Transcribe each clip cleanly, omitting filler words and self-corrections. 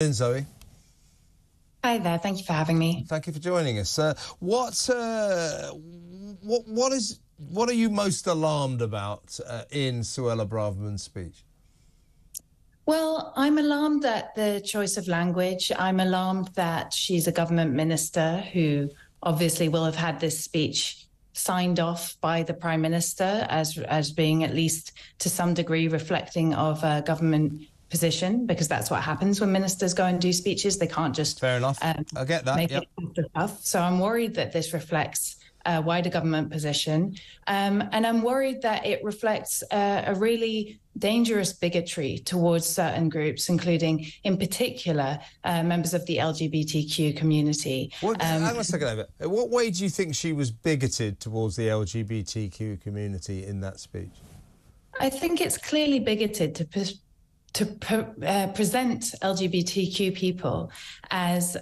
Zoe. Hi there. Thank you for having me. Thank you for joining us. What are you most alarmed about in Suella Braverman's speech? Well, I'm alarmed at the choice of language. I'm alarmed that she's a government minister who obviously will have had this speech signed off by the Prime Minister as being at least to some degree reflecting of a government position, because that's what happens when ministers go and do speeches. They can't just fair enough. I get that. Make it tough. So I'm worried that this reflects a wider government position, and I'm worried that it reflects a really dangerous bigotry towards certain groups, including, in particular, members of the LGBTQ community. Hang on a second, Ava. What way do you think she was bigoted towards the LGBTQ community in that speech? I think it's clearly bigoted to present LGBTQ people as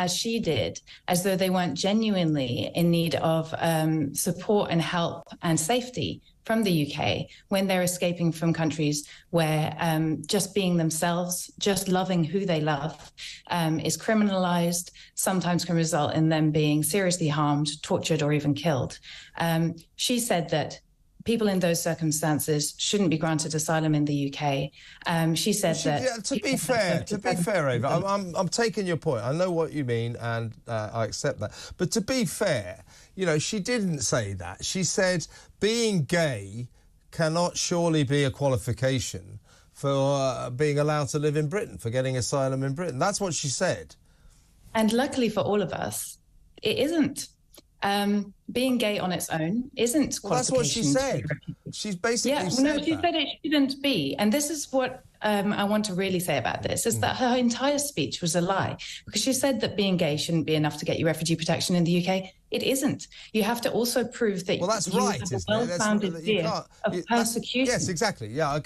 she did, as though they weren't genuinely in need of support and help and safety from the UK when they're escaping from countries where just being themselves, just loving who they love, is criminalized, sometimes can result in them being seriously harmed, tortured, or even killed. She said that people in those circumstances shouldn't be granted asylum in the UK. She said that... Yeah, to be fair, Ava, I'm taking your point. I know what you mean, and I accept that. But to be fair, you know, she didn't say that. She said being gay cannot surely be a qualification for being allowed to live in Britain, for getting asylum in Britain. That's what she said. And luckily for all of us, it isn't. Being gay on its own isn't qualification. Well, that's what she said. She's basically said that. She said it shouldn't be. And this is what I want to really say about this, is that her entire speech was a lie. Because she said that being gay shouldn't be enough to get you refugee protection in the UK. It isn't. You have to also prove that that's you right, have a well-founded fear of persecution. Yes, exactly. Yeah,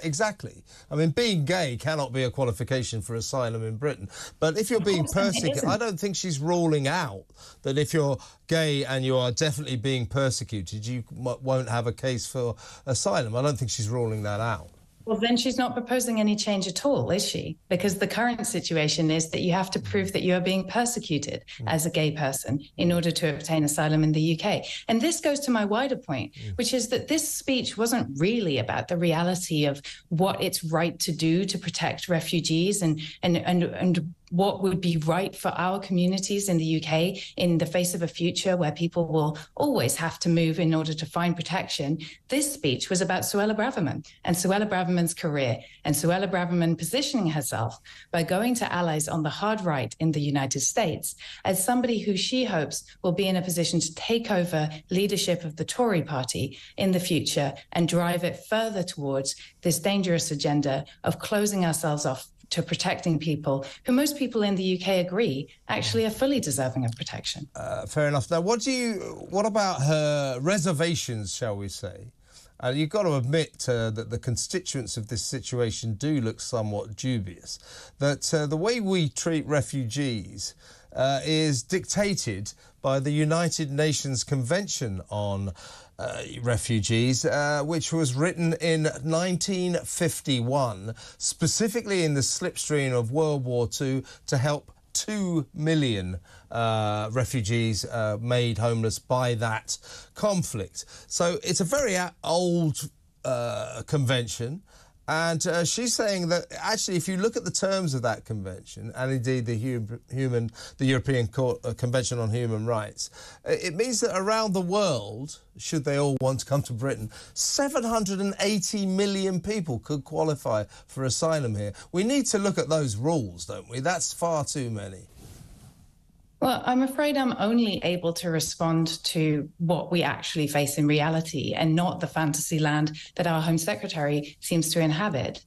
exactly. I mean, being gay cannot be a qualification for asylum in Britain. But if you're being persecuted, I don't think she's ruling out that if you're gay and you are definitely being persecuted, you won't have a case for asylum. I don't think she's ruling that out. Well, then she's not proposing any change at all, is she? Because the current situation is that you have to prove that you are being persecuted as a gay person in order to obtain asylum in the UK. And this goes to my wider point, which is that this speech wasn't really about the reality of what it's right to do to protect refugees and what would be right for our communities in the UK in the face of a future where people will always have to move in order to find protection. This speech was about Suella Braverman and Suella Braverman's career, and Suella Braverman positioning herself by going to allies on the hard right in the United States as somebody who she hopes will be in a position to take over leadership of the Tory party in the future and drive it further towards this dangerous agenda of closing ourselves off to protecting people who most people in the UK agree actually are fully deserving of protection. Fair enough. Now, what about her reservations, shall we say? You've got to admit that the constituents of this situation do look somewhat dubious, that the way we treat refugees is dictated by the United Nations Convention on Refugees, which was written in 1951, specifically in the slipstream of World War II to help 2 million refugees made homeless by that conflict. So it's a very old convention. And she's saying that, actually, if you look at the terms of that convention, and indeed the European Convention on Human Rights, it means that around the world, should they all want to come to Britain, 780 million people could qualify for asylum here. We need to look at those rules, don't we? That's far too many. Well, I'm afraid I'm only able to respond to what we actually face in reality and not the fantasy land that our Home Secretary seems to inhabit.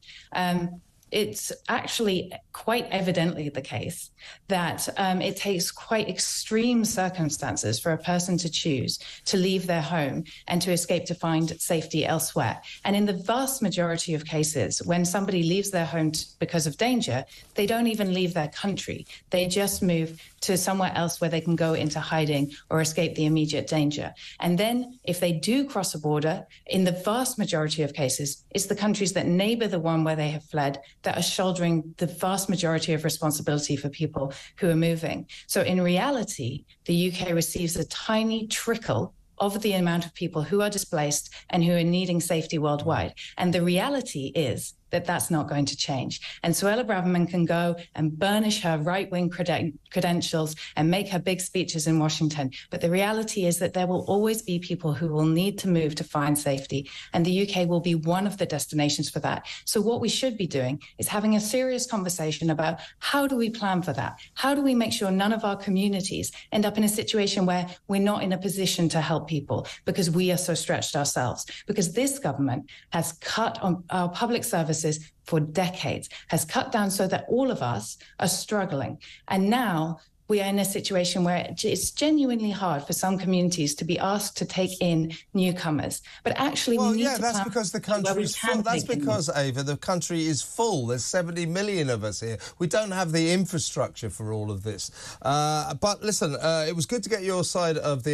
It's actually quite evidently the case that it takes quite extreme circumstances for a person to choose to leave their home and to escape to find safety elsewhere. And in the vast majority of cases, when somebody leaves their home because of danger, they don't even leave their country. They just move to somewhere else where they can go into hiding or escape the immediate danger. And then if they do cross a border, in the vast majority of cases, it's the countries that neighbor the one where they have fled that are shouldering the vast majority of responsibility for people who are moving. So in reality, the UK receives a tiny trickle of the amount of people who are displaced and who are needing safety worldwide. And the reality is that that's not going to change. And Suella Braverman can go and burnish her right-wing credentials and make her big speeches in Washington. But the reality is that there will always be people who will need to move to find safety. And the UK will be one of the destinations for that. So what we should be doing is having a serious conversation about how do we plan for that? How do we make sure none of our communities end up in a situation where we're not in a position to help people because we are so stretched ourselves? Because this government has cut on our public services for decades, has cut down so that all of us are struggling. And now we are in a situation where it's genuinely hard for some communities to be asked to take in newcomers. But actually, we need to that's plan because the country is full. That's because, Ava, the country is full. There's 70 million of us here. We don't have the infrastructure for all of this. But listen, it was good to get your side of the